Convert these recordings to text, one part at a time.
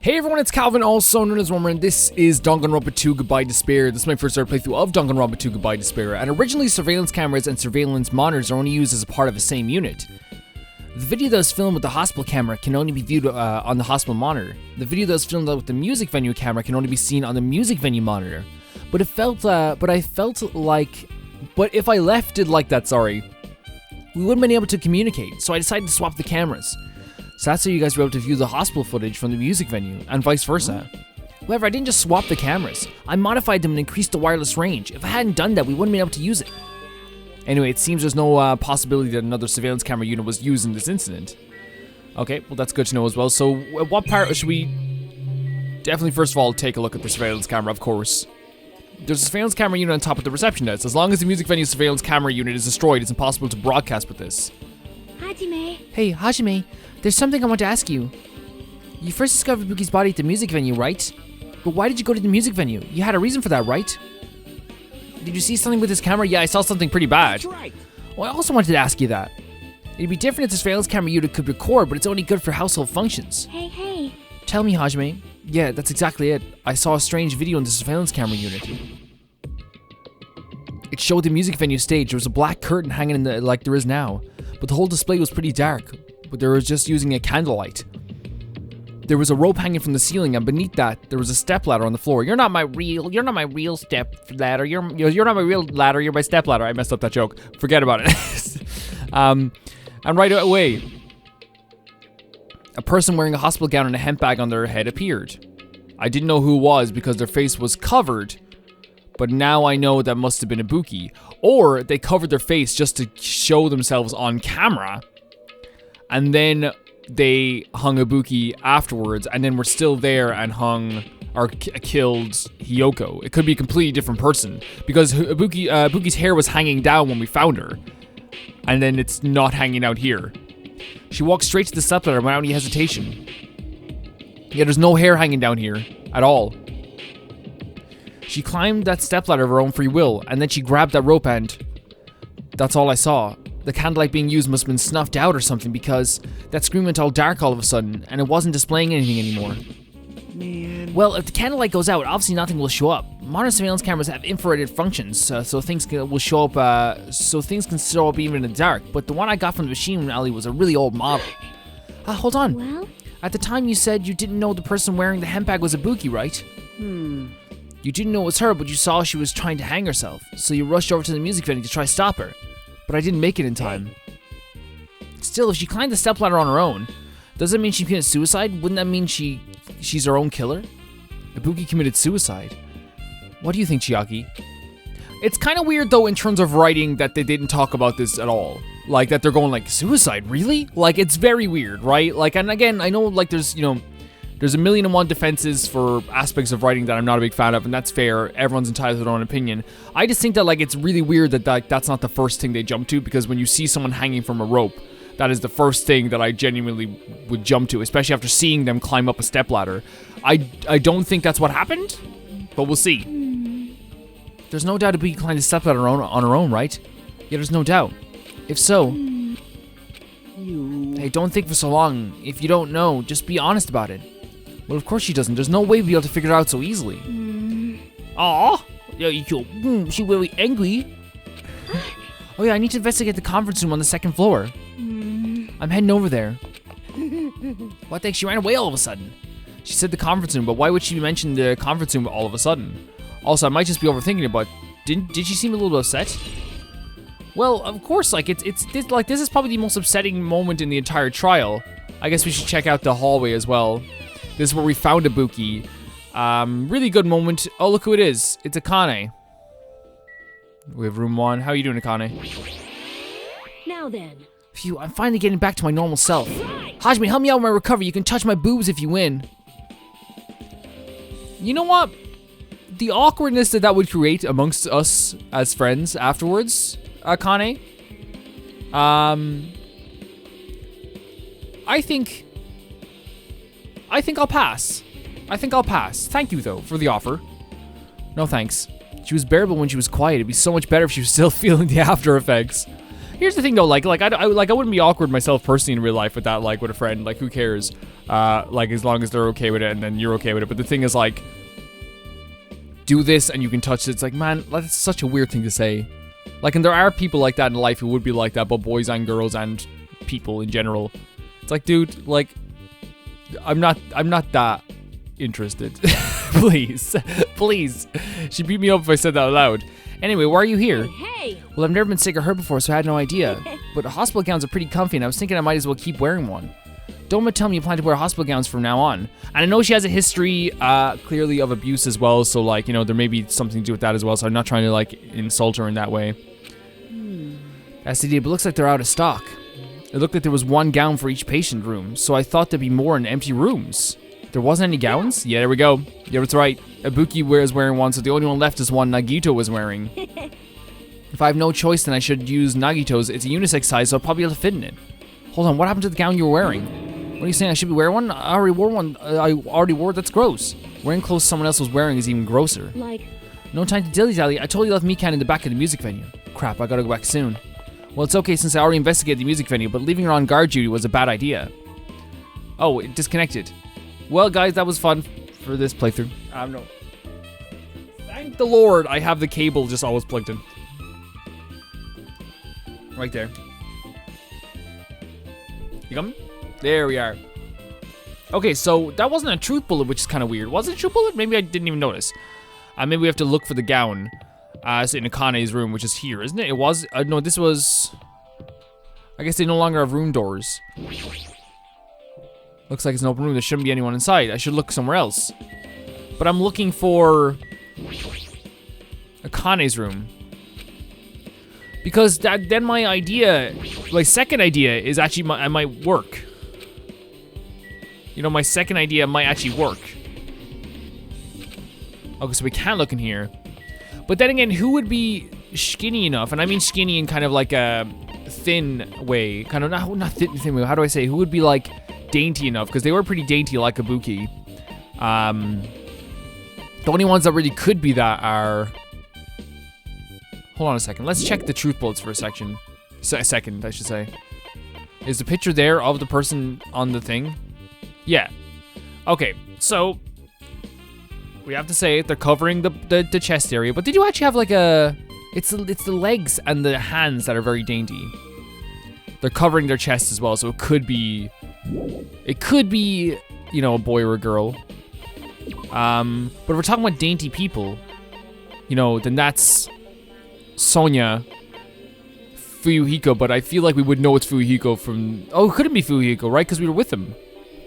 Hey everyone, it's Calvin, also known as Romer, and this is Danganronpa 2 Goodbye Despair. This is my first ever playthrough of Danganronpa 2 Goodbye Despair, and originally surveillance cameras and surveillance monitors are only used as a part of the same unit. The video that was filmed with the hospital camera can only be viewed on the hospital monitor. The video that was filmed with the music venue camera can only be seen on the music venue monitor. But if I left it like that, we wouldn't have been able to communicate, so I decided to swap the cameras. So that's how you guys were able to view the hospital footage from the music venue, and vice versa. However, I didn't just swap the cameras. I modified them and increased the wireless range. If I hadn't done that, we wouldn't be able to use it. Anyway, it seems there's no possibility that another surveillance camera unit was used in this incident. Okay, well that's good to know as well. So, what part should we... Definitely, first of all, take a look at the surveillance camera, of course. There's a surveillance camera unit on top of the reception desk. As long as the music venue surveillance camera unit is destroyed, it's impossible to broadcast with this. Hajime. Hey, Hajime, there's something I want to ask you. You first discovered Buki's body at the music venue, right? But why did you go to the music venue? You had a reason for that, right? Did you see something with this camera? Yeah, I saw something pretty bad. That's right. Well, I also wanted to ask you that. It'd be different if the surveillance camera unit could record, but it's only good for household functions. Hey. Tell me, Hajime. Yeah, that's exactly it. I saw a strange video in the surveillance camera unit. It showed the music venue stage. There was a black curtain hanging in the like there is now, but the whole display was pretty dark. But they were just using a candlelight. There was a rope hanging from the ceiling, and beneath that, there was a stepladder on the floor. You're not my real step ladder. You're not my real ladder. You're my step ladder. I messed up that joke. Forget about it. And right away, a person wearing a hospital gown and a hemp bag on their head appeared. I didn't know who it was because their face was covered, but now I know that must have been Ibuki. Or they covered their face just to show themselves on camera, and then they hung Ibuki afterwards, and then were still there and hung or killed Hiyoko. It could be a completely different person because Ibuki's hair was hanging down when we found her, and then it's not hanging out here. She walked straight to the stepladder without any hesitation. Yeah, there's no hair hanging down here at all. She climbed that stepladder of her own free will, and then she grabbed that rope end. That's all I saw. The candlelight being used must have been snuffed out or something because that screen went all dark all of a sudden, and it wasn't displaying anything anymore. Man. Well, if the candlelight goes out, obviously nothing will show up. Modern surveillance cameras have infrared functions, so things can show up even in the dark. But the one I got from the machine alley was a really old model. Hold on. Well? At the time you said you didn't know the person wearing the hemp bag was Ibuki, right? You didn't know it was her, but you saw she was trying to hang herself, so you rushed over to the music venue to try to stop her. But I didn't make it in time. Still, if she climbed the stepladder on her own, does that mean she committed suicide? Wouldn't that mean she's her own killer? Ibuki committed suicide. What do you think, Chiaki? It's kind of weird, though, in terms of writing that they didn't talk about this at all. Like, that they're going, like, suicide? Really? Like, it's very weird, right? Like, and again, I know, like, there's a million and one defenses for aspects of writing that I'm not a big fan of, and that's fair. Everyone's entitled to their own opinion. I just think that, like, it's really weird that that's not the first thing they jump to, because when you see someone hanging from a rope, that is the first thing that I genuinely would jump to, especially after seeing them climb up a stepladder. I don't think that's what happened, but we'll see. There's no doubt Ibuki climbed the stepladder on her own, right? Yeah, there's no doubt. If so... Hey, don't think for so long. If you don't know, just be honest about it. Well, of course she doesn't. There's no way we'll be able to figure it out so easily. Aww. She's very angry. Oh yeah, I need to investigate the conference room on the second floor. I'm heading over there. What the heck? She ran away all of a sudden. She said the conference room, but why would she mention the conference room all of a sudden? Also, I might just be overthinking it, but did she seem a little bit upset? Well, of course, like this is probably the most upsetting moment in the entire trial. I guess we should check out the hallway as well. This is where we found Ibuki. Really good moment. Oh, look who it is. It's Akane. We have room 1. How are you doing, Akane? Now then. Phew, I'm finally getting back to my normal self. Hajime, help me out with my recovery. You can touch my boobs if you win. You know what? The awkwardness that would create amongst us as friends afterwards, Akane. I think I'll pass. Thank you, though, for the offer. No thanks. She was bearable when she was quiet. It'd be so much better if she was still feeling the after effects. Here's the thing though, like I wouldn't be awkward myself personally in real life with that, like with a friend. Like who cares? Like as long as they're okay with it and then you're okay with it. But the thing is like, do this and you can touch it. It's like, man, that's such a weird thing to say. Like, and there are people like that in life who would be like that, but boys and girls and people in general. It's like, dude, like, I'm not that interested. Please. She beat me up if I said that out loud. Anyway, why are you here? Hey! Well, I've never been sick or hurt before, so I had no idea. But hospital gowns are pretty comfy, and I was thinking I might as well keep wearing one. Don't tell me you plan to wear hospital gowns from now on. And I know she has a history, clearly, of abuse as well, so, like, you know, there may be something to do with that as well, so I'm not trying to, like, insult her in that way. STD, but looks like they're out of stock. It looked like there was one gown for each patient room, so I thought there'd be more in empty rooms. There wasn't any gowns? Yeah, there we go. Yeah, that's right. Ibuki was wearing one, so the only one left is one Nagito was wearing. If I have no choice, then I should use Nagito's. It's a unisex size, so I'll probably be able to fit in it. Hold on, what happened to the gown you were wearing? What are you saying? I should be wearing one? I already wore one. I already wore it. That's gross. Wearing clothes someone else was wearing is even grosser. Like, No time to dilly-dally. I told you left Mikan in the back of the music venue. Crap, I gotta go back soon. Well, it's okay since I already investigated the music venue, but leaving her on guard duty was a bad idea. Oh, it disconnected. Well, guys, that was fun for this playthrough. No. Thank the Lord I have the cable just always plugged in. Right there. You coming? There we are. Okay, so that wasn't a truth bullet, which is kind of weird. Was it a truth bullet? Maybe I didn't even notice. Maybe we have to look for the gown in Akane's room, which is here, isn't it? It was... no, this was... I guess they no longer have room doors. Looks like it's an open room. There shouldn't be anyone inside. I should look somewhere else. But I'm looking for... Akane's room. Because then my idea... My second idea is actually... I might work. You know, my second idea might actually work. Okay, so we can't look in here. But then again, who would be skinny enough? And I mean skinny in kind of like a thin way. Kind of, not thin way. How do I say? Who would be like dainty enough? Because they were pretty dainty like Ibuki. The only ones that really could be that are... Hold on a second. Let's check the truth bullets for a second. A second, I should say. Is the picture there of the person on the thing? Yeah. Okay, so... We have to say they're covering the chest area, but they do actually have like a... It's the legs and the hands that are very dainty. They're covering their chest as well, so it could be... It could be, you know, a boy or a girl. But if we're talking about dainty people, you know, then that's Sonya, Fuyuhiko, but I feel like we would know it's Fuyuhiko from... Oh, it couldn't be Fuyuhiko, right? Because we were with him.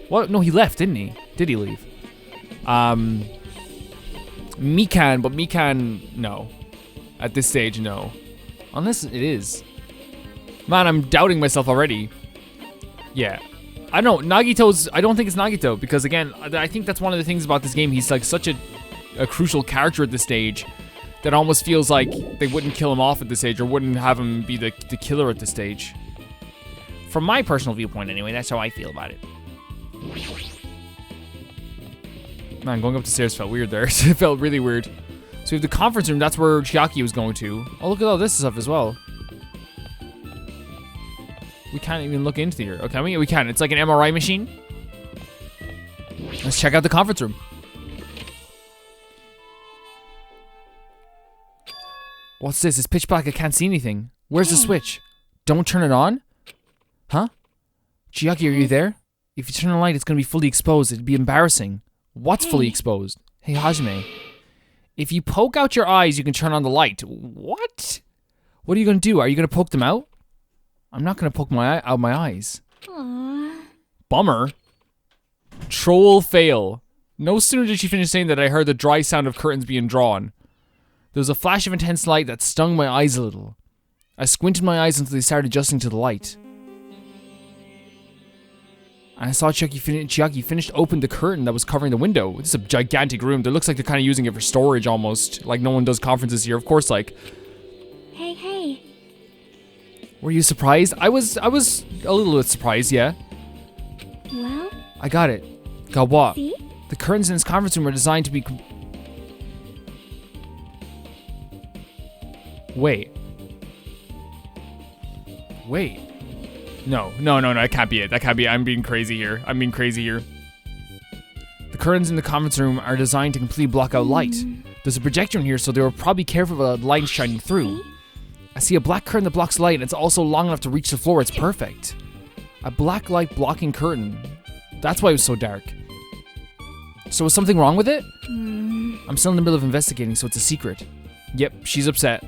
What? No, he left, didn't he? Did he leave? Mikan, but Mikan, no. At this stage, no. Unless it is. Man, I'm doubting myself already. Yeah. I don't know, Nagito's... I don't think it's Nagito, because again, I think that's one of the things about this game. He's like such a crucial character at this stage that almost feels like they wouldn't kill him off at this stage or wouldn't have him be the killer at this stage. From my personal viewpoint, anyway, that's how I feel about it. Man, going up the stairs felt weird there. It felt really weird. So we have the conference room. That's where Chiaki was going to. Oh, look at all this stuff as well. We can't even look into here. Okay, we can. It's like an MRI machine. Let's check out the conference room. What's this? It's pitch black. I can't see anything. Where's the switch? Don't turn it on? Huh? Chiaki, are you there? If you turn the light, it's going to be fully exposed. It'd be embarrassing. What's fully exposed? Hey, Hajime. If you poke out your eyes, you can turn on the light. What? What are you going to do? Are you going to poke them out? I'm not going to poke out my eyes. Aww. Bummer. Troll fail. No sooner did she finish saying that I heard the dry sound of curtains being drawn. There was a flash of intense light that stung my eyes a little. I squinted my eyes until they started adjusting to the light. And I saw Chiaki finished open the curtain that was covering the window. This is a gigantic room. It looks like they're kind of using it for storage almost. Like no one does conferences here. Of course, like... Hey. Were you surprised? I was a little bit surprised, yeah. Well? I got it. Got what? See? The curtains in this conference room are designed to be... Wait. Wait. No, that can't be it. That can't be it. I'm being crazy here. The curtains in the conference room are designed to completely block out light. There's a projector in here, so they were probably careful about light shining through. I see a black curtain that blocks light, and it's also long enough to reach the floor. It's perfect. A black light blocking curtain. That's why it was so dark. So was something wrong with it? I'm still in the middle of investigating, so it's a secret. Yep, she's upset.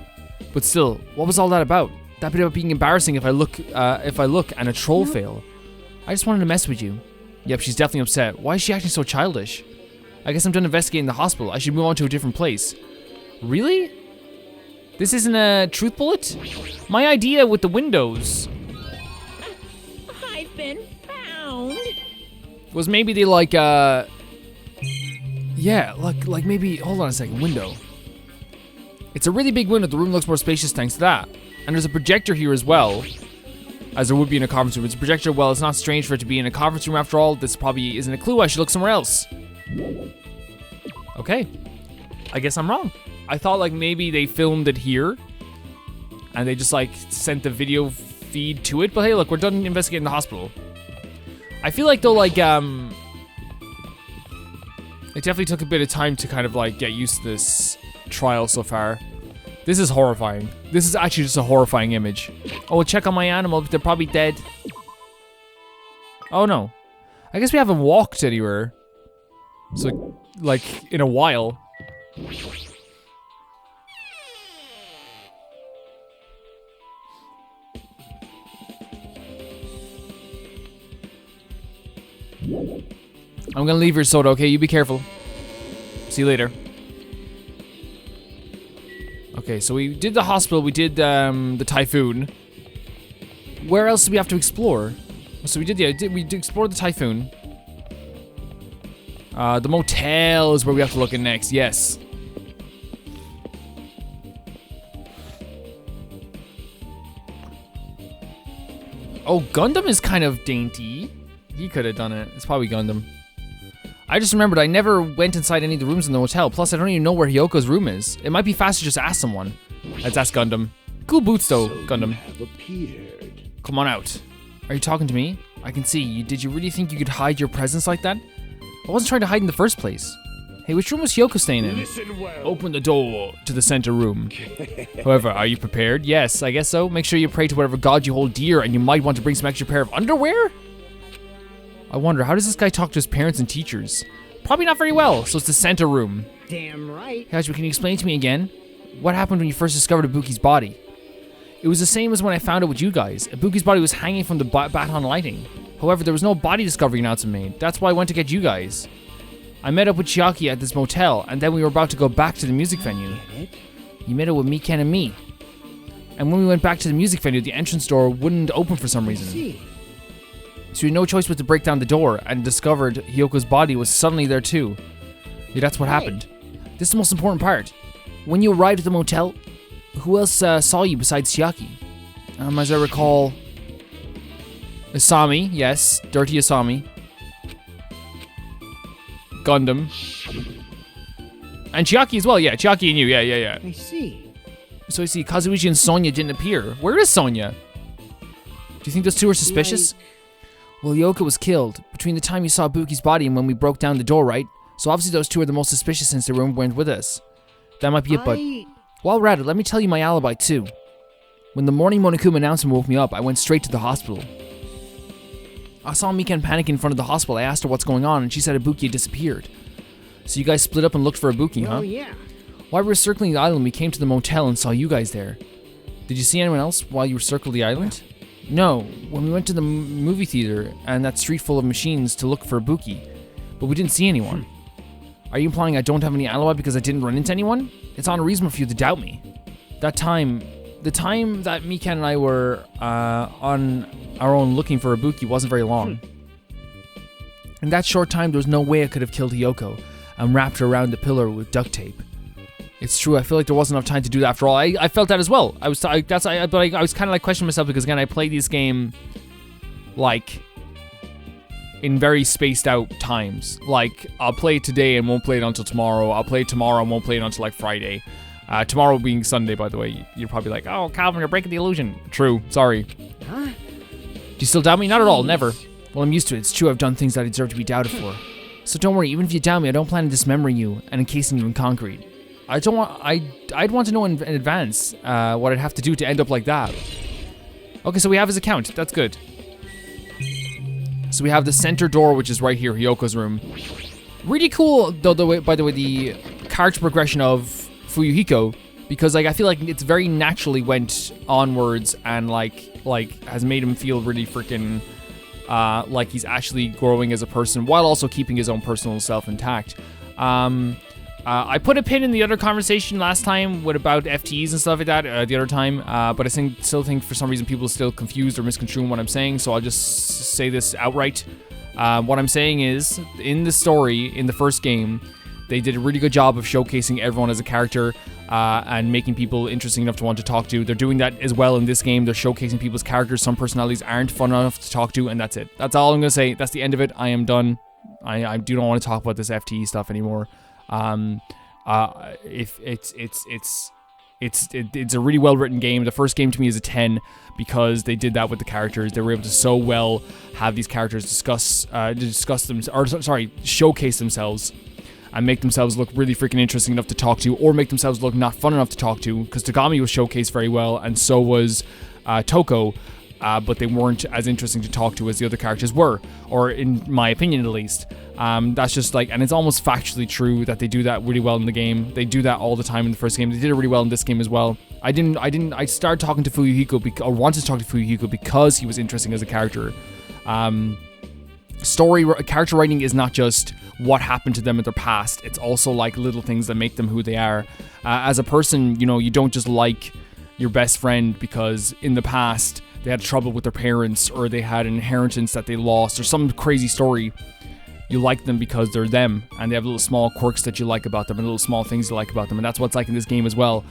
But still, what was all that about? That bit about being embarrassing if I look and a troll fail. I just wanted to mess with you. Yep, she's definitely upset. Why is she acting so childish? I guess I'm done investigating the hospital. I should move on to a different place. Really? This isn't a truth bullet? My idea with the windows I've been found. was maybe they like maybe, hold on a second, window. It's a really big window. The room looks more spacious thanks to that. And there's a projector here as well, as there would be in a conference room. It's a projector. Well, it's not strange for it to be in a conference room after all. This probably isn't a clue. I should look somewhere else. Okay. I guess I'm wrong. I thought like maybe they filmed it here and they just like sent the video feed to it. But hey, look, we're done investigating the hospital. I feel like though, like, it definitely took a bit of time to kind of like get used to this trial so far. This is horrifying. This is actually just a horrifying image. Oh, check on my animal. They're probably dead. Oh no. I guess we haven't walked anywhere. So, like, in a while. I'm gonna leave your soda, okay? You be careful. See you later. Okay, so we did the hospital, we did the typhoon. Where else do we have to explore? So we did explore the typhoon. The motel is where we have to look at next, yes. Oh, Gundam is kind of dainty. He could have done it. It's probably Gundam. I just remembered I never went inside any of the rooms in the hotel. Plus, I don't even know where Hiyoko's room is. It might be faster to just ask someone. Let's ask Gundam. Cool boots, though, Gundam. Come on out. Are you talking to me? I can see you. Did you really think you could hide your presence like that? I wasn't trying to hide in the first place. Hey, which room was Hiyoko staying in? Open the door to the center room. However, are you prepared? Yes, I guess so. Make sure you pray to whatever god you hold dear, and you might want to bring some extra pair of underwear? I wonder, how does this guy talk to his parents and teachers? Probably not very well, so it's the center room. Damn right. Hajime, can you explain to me again? What happened when you first discovered Ibuki's body? It was the same as when I found it with you guys. Ibuki's body was hanging from the baton lighting. However, there was no body discovery announcement made. That's why I went to get you guys. I met up with Chiaki at this motel, and then we were about to go back to the music venue. You met up with Miken and me. And when we went back to the music venue, the entrance door wouldn't open for some reason. So we had no choice but to break down the door, and discovered Hiyoko's body was suddenly there too. Yeah, that's what happened. This is the most important part. When you arrived at the motel, who else saw you besides Chiaki? As I recall, Asami, yes, Dirty Asami. Gundam. And Chiaki as well, yeah, Chiaki and you, yeah. I see. So I see Kazuichi and Sonya didn't appear. Where is Sonya? Do you think those two are suspicious? Well, Hiyoko was killed between the time you saw Buki's body and when we broke down the door, right? So obviously those two are the most suspicious since they weren't with us. That might be it, but while we're at it, let me tell you my alibi too. When the morning Monokuma announcement woke me up, I went straight to the hospital. I saw Miken panic in front of the hospital. I asked her what's going on, and she said Ibuki had disappeared. So you guys split up and looked for Ibuki, huh? Oh yeah. While we were circling the island, we came to the motel and saw you guys there. Did you see anyone else while you circled the island? No, when we went to the movie theater and that street full of machines to look for Ibuki, but we didn't see anyone. Are you implying I don't have any alibi because I didn't run into anyone? It's unreasonable for you to doubt me. The time that Miken and I were on our own looking for Ibuki wasn't very long. In that short time, there was no way I could have killed Hiyoko and wrapped her around the pillar with duct tape. It's true. I feel like there wasn't enough time to do that after all. I felt that as well. I was kind of like questioning myself because again, I played this game like in very spaced out times. Like I'll play it today and won't play it until tomorrow. I'll play it tomorrow and won't play it until like Friday. Tomorrow being Sunday, by the way. You're probably like, oh, Calvin, you're breaking the illusion. True. Sorry. Huh? Do you still doubt me? Not at all, never. Well, I'm used to it. It's true I've done things that I deserve to be doubted for. So don't worry, even if you doubt me, I don't plan on dismembering you and encasing you in concrete. I'd want to know in advance what I'd have to do to end up like that. Okay, so we have his account. That's good. So we have the center door, which is right here, Hiyoko's room. Really cool, though. By the way, the character progression of Fuyuhiko, because like I feel like it's very naturally went onwards and like has made him feel really freaking like he's actually growing as a person while also keeping his own personal self intact. I put a pin in the other conversation last time with about FTEs and stuff like that the other time, but I still think for some reason people are still confused or misconstruing what I'm saying, so I'll just say this outright. What I'm saying is, in the story, in the first game, they did a really good job of showcasing everyone as a character and making people interesting enough to want to talk to. They're doing that as well in this game. They're showcasing people's characters. Some personalities aren't fun enough to talk to, and that's it. That's all I'm going to say. That's the end of it. I am done. I do not want to talk about this FTE stuff anymore. If it's a really well written game. The first game to me is a 10 because they did that with the characters. They were able to so well have these characters showcase themselves and make themselves look really freaking interesting enough to talk to, or make themselves look not fun enough to talk to, because Tagami was showcased very well and so was Toko, but they weren't as interesting to talk to as the other characters were, or in my opinion at least. That's just like, and it's almost factually true that they do that really well in the game. They do that all the time in the first game. They did it really well in this game as well. I started talking to Fuyuhiko, or wanted to talk to Fuyuhiko because he was interesting as a character. Character writing is not just what happened to them in their past. It's also like little things that make them who they are. As a person, you know, you don't just like your best friend because in the past they had trouble with their parents, or they had an inheritance that they lost, or some crazy story. You like them because they're them, and they have little small quirks that you like about them, and little small things you like about them, and that's what's like in this game as well.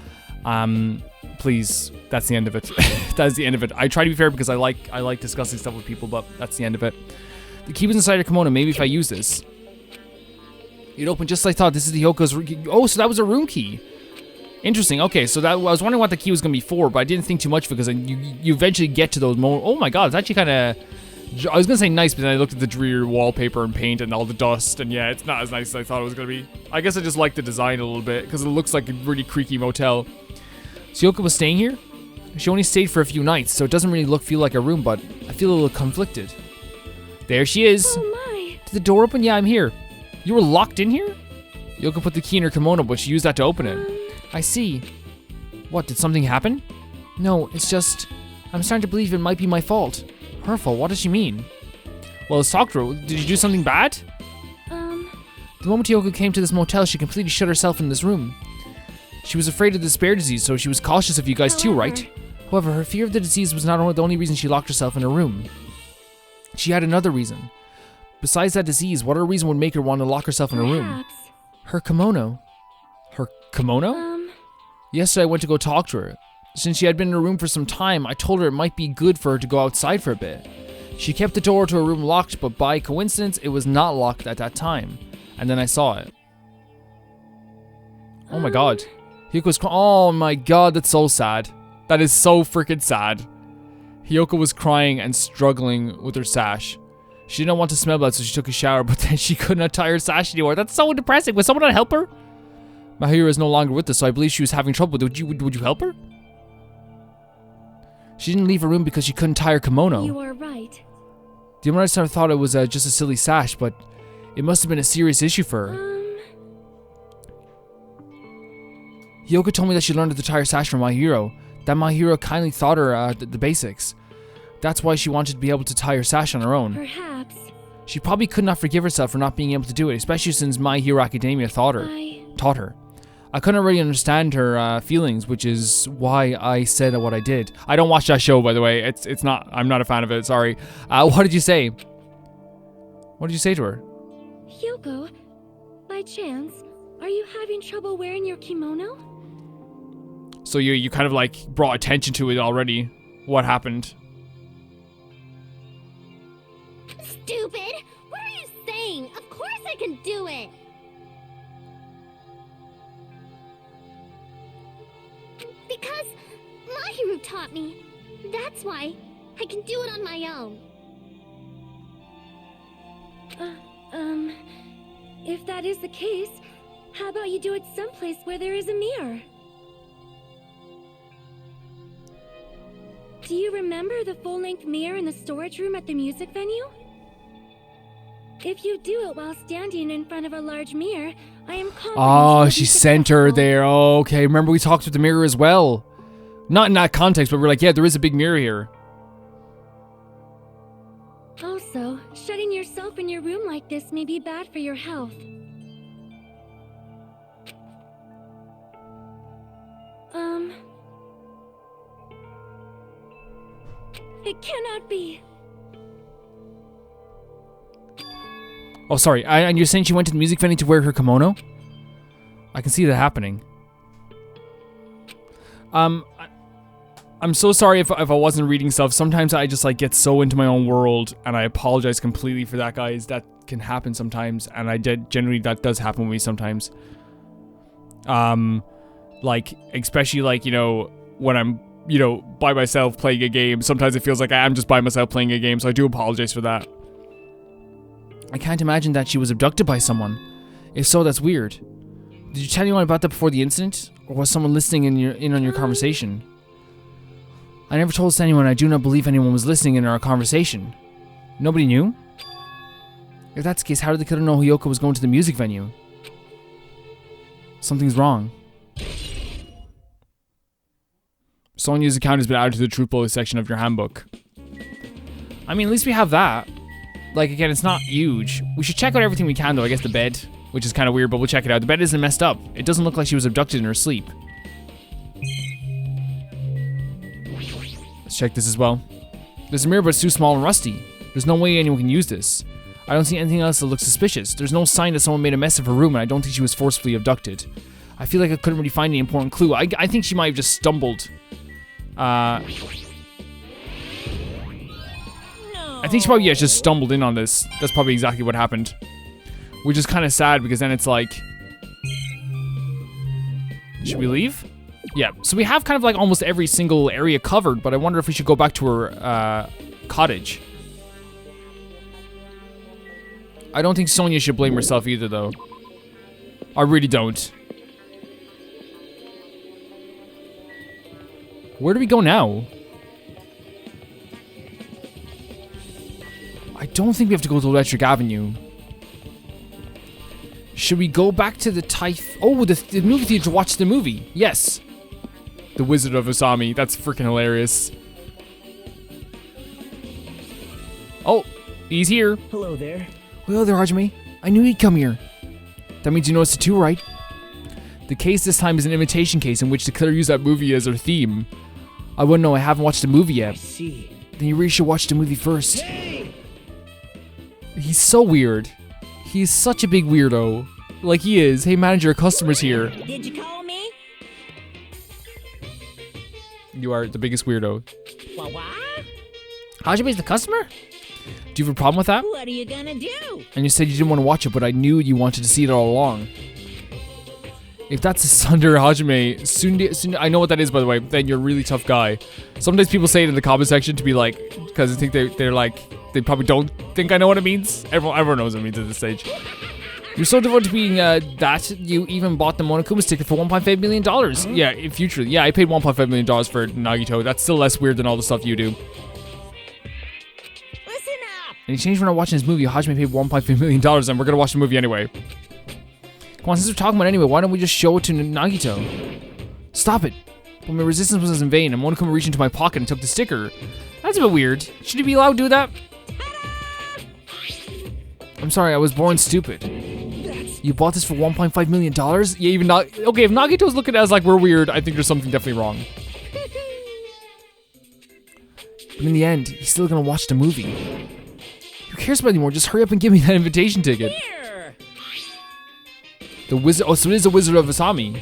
Please, that's the end of it. That's the end of it. I try to be fair because I like discussing stuff with people, but that's the end of it. The key was inside her kimono. Maybe if I use this, it opened just like I thought. This is the Hiyoko's. Oh, so that was a room key. Interesting. Okay, so that I was wondering what the key was going to be for, but I didn't think too much because you eventually get to those moments. Oh my god, it's actually kind of... I was going to say nice, but then I looked at the dreary wallpaper and paint and all the dust, and yeah, it's not as nice as I thought it was going to be. I guess I just like the design a little bit because it looks like a really creaky motel. So Hiyoko was staying here? She only stayed for a few nights, so it doesn't really feel like a room, but I feel a little conflicted. There she is. Oh my. Did the door open? Yeah, I'm here. You were locked in here? Hiyoko put the key in her kimono, but she used that to open it. I see. What, did something happen? No, it's just... I'm starting to believe it might be my fault. Her fault? What does she mean? Well, let's talk to her. Did you do something bad? The moment Hiyoko came to this motel, she completely shut herself in this room. She was afraid of the bear disease, so she was cautious of you guys too, right? However, her fear of the disease was not the only reason she locked herself in her room. She had another reason. Besides that disease, what other reason would make her want to lock herself in her room? Her kimono. Her kimono? Yesterday I went to go talk to her. Since she had been in her room for some time, I told her it might be good for her to go outside for a bit. She kept the door to her room locked, but by coincidence, it was not locked at that time. And then I saw it. Oh my god. Hiyoko's oh my god, that's so sad. That is so freaking sad. Hiyoko was crying and struggling with her sash. She didn't want to smell bad, so she took a shower, but then she couldn't untie her sash anymore. That's so depressing. Was someone gonna help her? Mahiro is no longer with us, so I believe she was having trouble. Would you help her? She didn't leave her room because she couldn't tie her kimono. You are right. The Amara thought it was just a silly sash, but it must have been a serious issue for her. Hiyoko told me that she learned to tie her sash from Mahiro. That Mahiro kindly taught her the basics. That's why she wanted to be able to tie her sash on her own. Perhaps. She probably could not forgive herself for not being able to do it, especially since My Hero Academia taught her. I couldn't really understand her feelings, which is why I said what I did. I don't watch that show, by the way. It's not. I'm not a fan of it. Sorry. What did you say? What did you say to her? Hiyoko, by chance, are you having trouble wearing your kimono? So you kind of like brought attention to it already. What happened? Stupid! What are you saying? Of course I can do it! Because Mahiru taught me. That's why. I can do it on my own. If that is the case, how about you do it someplace where there is a mirror? Do you remember the full-length mirror in the storage room at the music venue? If you do it while standing in front of a large mirror, I am confident Oh, you will she be sent her successful. there. Oh, okay. Remember we talked with the mirror as well. Not in that context, but we're like, yeah, there is a big mirror here. Also, shutting yourself in your room like this may be bad for your health. It cannot be. Oh, sorry. And you're saying she went to the music venue to wear her kimono? I can see that happening. I'm so sorry if I wasn't reading stuff. Sometimes I just like get so into my own world, and I apologize completely for that, guys. That can happen sometimes, and generally that does happen with me sometimes. Like especially like, you know, when I'm, you know, by myself playing a game. Sometimes it feels like I am just by myself playing a game, so I do apologize for that. I can't imagine that she was abducted by someone. If so, that's weird. Did you tell anyone about that before the incident? Or was someone listening in on your conversation? I never told this to anyone. I do not believe anyone was listening in our conversation. Nobody knew? If that's the case, how did the killer know Hiyoko was going to the music venue? Something's wrong. Sonia's account has been added to the truth bullet section of your handbook. I mean, at least we have that. Like, again, it's not huge. We should check out everything we can, though. I guess the bed, which is kind of weird, but we'll check it out. The bed isn't messed up. It doesn't look like she was abducted in her sleep. Let's check this as well. There's a mirror, but it's too small and rusty. There's no way anyone can use this. I don't see anything else that looks suspicious. There's no sign that someone made a mess of her room, and I don't think she was forcibly abducted. I feel like I couldn't really find any important clue. I think she might have just stumbled. I think she probably just stumbled in on this. That's probably exactly what happened. Which is kind of sad, because then it's like... Should we leave? Yeah, so we have kind of like almost every single area covered, but I wonder if we should go back to her cottage. I don't think Sonia should blame herself either, though. I really don't. Where do we go now? I don't think we have to go to Electric Avenue. Should we go back to the the movie theater to watch the movie? Yes. The Wizard of Asami. That's freaking hilarious. Oh, he's here. Hello there. Hello there, Hajime. I knew he'd come here. That means you noticed it too, right? The case this time is an imitation case in which the killer used that movie as her theme. I wouldn't know. I haven't watched the movie yet. See. Then you really should watch the movie first. Hey! He's so weird. He's such a big weirdo. Like he is. Hey manager, customers here. Did you call me? You are the biggest weirdo. What? Hajime's the customer? Do you have a problem with that? What are you gonna do? And you said you didn't want to watch it, but I knew you wanted to see it all along. If that's a Sunder Hajime, I know what that is, by the way, then you're a really tough guy. Sometimes people say it in the comment section to be like, because I think they're like, they probably don't think I know what it means. Everyone knows what it means at this stage. You're so devoted to being that you even bought the Monokuma's ticket for $1.5 million. Yeah, in future. Yeah, I paid $1.5 million for Nagito. That's still less weird than all the stuff you do. Listen up! In exchange for not watching this movie, Hajime paid $1.5 million, and we're gonna watch the movie anyway. Come on, since we're talking about it anyway, why don't we just show it to Nagito? Stop it! But my resistance was in vain, and Monokuma reached into my pocket and took the sticker. That's a bit weird. Should he be allowed to do that? I'm sorry, I was born stupid. You bought this for $1.5 million? Yeah, even not. Okay, if Nagito's looking at us like we're weird, I think there's something definitely wrong. But in the end, he's still gonna watch the movie. Who cares about it anymore? Just hurry up and give me that invitation ticket. Here! The wizard. Oh, so it is the Wizard of Asami.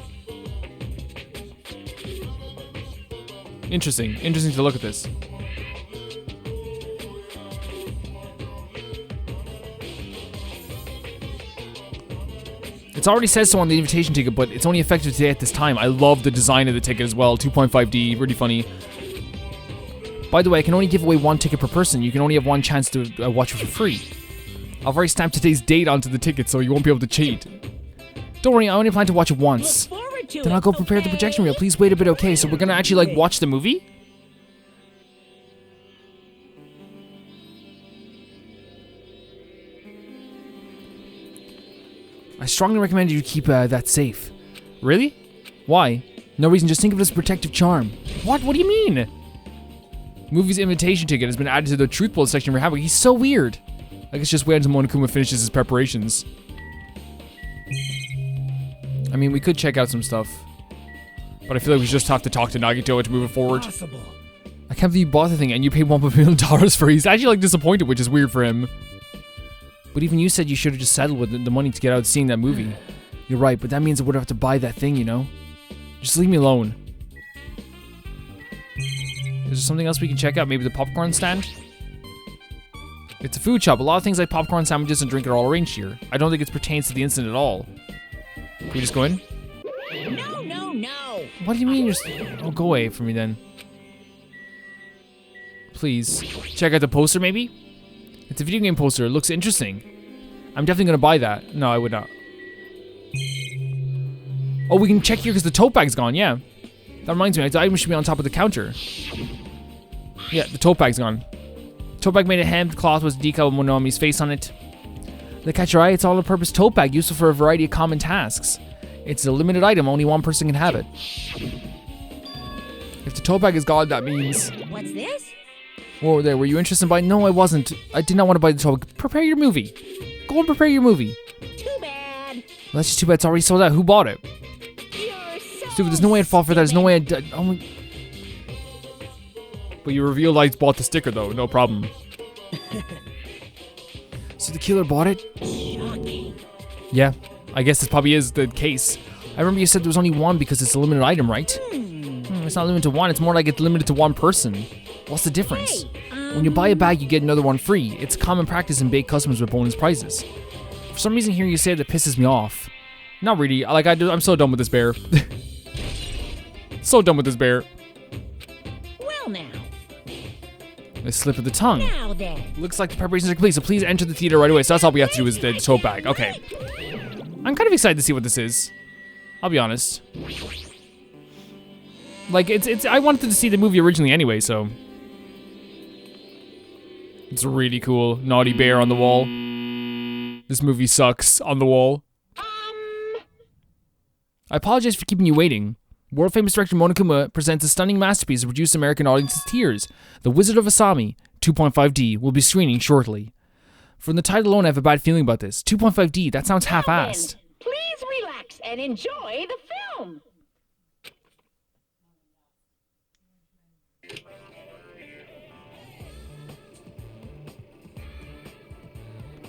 Interesting. Interesting to look at this. It already says so on the invitation ticket, but it's only effective today at this time. I love the design of the ticket as well. 2.5D, really funny. By the way, I can only give away 1 ticket per person. You can only have 1 chance to watch it for free. I've already stamped today's date onto the ticket, so you won't be able to cheat. Don't worry, I only plan to watch it once. Then I'll go prepare the projection reel. Please wait a bit, okay? So we're gonna actually, like, watch the movie? I strongly recommend you keep that safe. Really? Why? No reason, just think of it as a protective charm. What? What do you mean? Movie's invitation ticket has been added to the truth bullet section for Havoc. He's so weird. I guess just wait until Monokuma finishes his preparations. I mean, we could check out some stuff. But I feel like we just have to talk to Nagito to move it forward. I can't believe you bought the thing and you paid $1 million for it. He's actually like disappointed, which is weird for him. But even you said you should have just settled with the money to get out seeing that movie. You're right, but that means I would have to buy that thing, you know? Just leave me alone. Is there something else we can check out? Maybe the popcorn stand? It's a food shop. A lot of things like popcorn, sandwiches, and drink are all arranged here. I don't think it pertains to the incident at all. Can we just go in? No, no, no. What do you mean you're oh, go away from me then. Please. Check out the poster maybe? It's a video game poster. It looks interesting. I'm definitely gonna buy that. No, I would not. Oh, we can check here because the tote bag's gone, yeah. That reminds me, the item should be on top of the counter. Yeah, the tote bag's gone. Tote bag made of hemp cloth with decal of Monomi's face on it. Look, catch your eye, it's all a purpose tote bag useful for a variety of common tasks. It's a limited item, only 1 person can have it. If the tote bag is gone, that means... What's this? Whoa there, were you interested in buying? No, I wasn't. I did not want to buy the tote bag. Prepare your movie. Go and prepare your movie. Too bad. Well, that's just too bad, it's already sold out. Who bought it? You're so Dude, there's no way I'd fall for that. There's no way I'd... Oh my... But you revealed I bought the sticker though, no problem. So the killer bought it? shocking. Yeah, I guess this probably is the case. I remember you said there was only 1 because it's a limited item, right? It's not limited to 1, it's more like it's limited to 1 person. What's the difference? When you buy a bag, you get another one free. It's common practice in big customers with bonus prizes. For some reason hearing you say that pisses me off. Not really, like I'm so done with this bear. So done with this bear. Well now. A slip of the tongue. Now then. Looks like the preparations are complete, so please enter the theater right away. So that's all we have to do is the tote bag. Okay. I'm kind of excited to see what this is. I'll be honest. Like, I wanted to see the movie originally anyway, so. It's really cool. Naughty bear on the wall. This movie sucks on the wall. I apologize for keeping you waiting. World famous director Monokuma presents a stunning masterpiece that reduced American audiences to tears. The Wizard of Asami, 2.5D, will be screening shortly. From the title alone, I have a bad feeling about this. 2.5D, that sounds half-assed. Please relax and enjoy the film.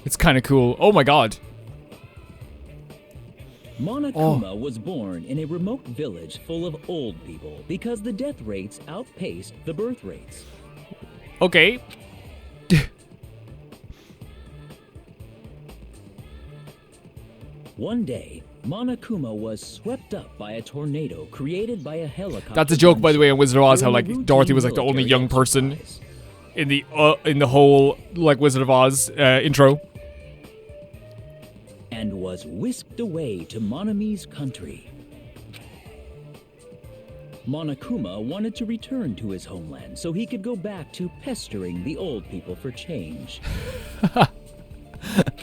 It's kind of cool. Oh my god. Monokuma was born in a remote village full of old people because the death rates outpaced the birth rates. Okay. One day, Monokuma was swept up by a tornado created by a helicopter. That's a joke, by the way, in Wizard of Oz, how during a like Dorothy was like the only young person in the whole like Wizard of Oz intro. And was whisked away to Monomi's country. Monokuma wanted to return to his homeland so he could go back to pestering the old people for change.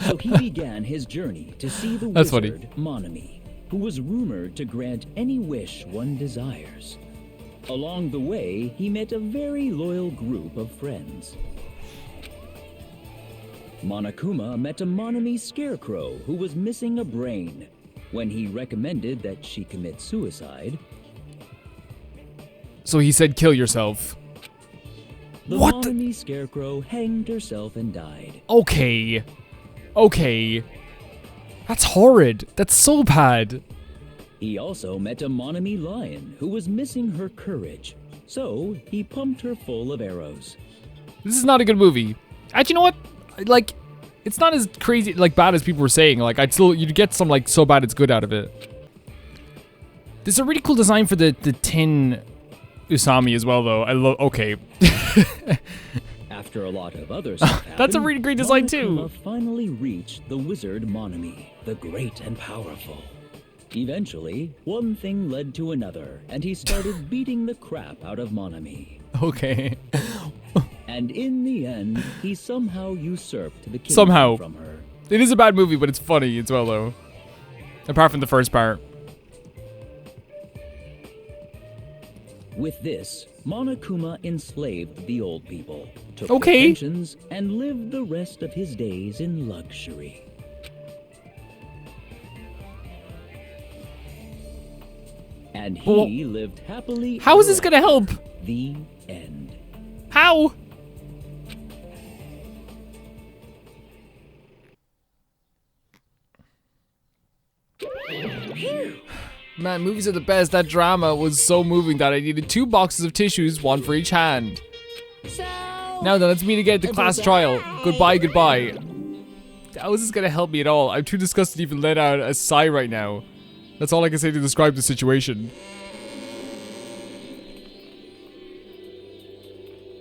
So he began his journey to see the That's wizard Monomi, who was rumored to grant any wish one desires. Along the way, he met a very loyal group of friends. Monokuma met a Monomi scarecrow who was missing a brain. When he recommended that she commit suicide, So he said kill yourself. the What the- Monomi scarecrow hanged herself and died. Okay. Okay. That's horrid. That's so bad. He also met a Monomi lion who was missing her courage. So he pumped her full of arrows. This is not a good movie. Actually, you know what? Like, it's not as crazy, like, bad as people were saying. Like, you'd get some, like, so bad it's good out of it. This is a really cool design for the tin Usami as well, though. I love. Okay. After a lot of other stuff happened, That's a really great design, too. Monokuma finally reached the wizard Monomi, the great and powerful. Eventually, one thing led to another, and he started beating the crap out of Monomi. Okay. And in the end, he somehow usurped the kingdom Somehow. from her. It is a bad movie, but it's funny as well, though. Apart from the first part. With this, Monokuma enslaved the old people, took Okay. their pensions, and lived the rest of his days in luxury. And he lived happily. How is this ever gonna help? after. The end. How? Man, movies are the best. That drama was so moving that I needed 2 boxes of tissues, 1 for each hand. Now then, let's meet again at the class trial. Goodbye, goodbye. How is this gonna help me at all? I'm too disgusted to even let out a sigh right now. That's all I can say to describe the situation.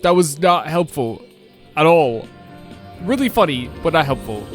That was not helpful at all. Really funny, but not helpful.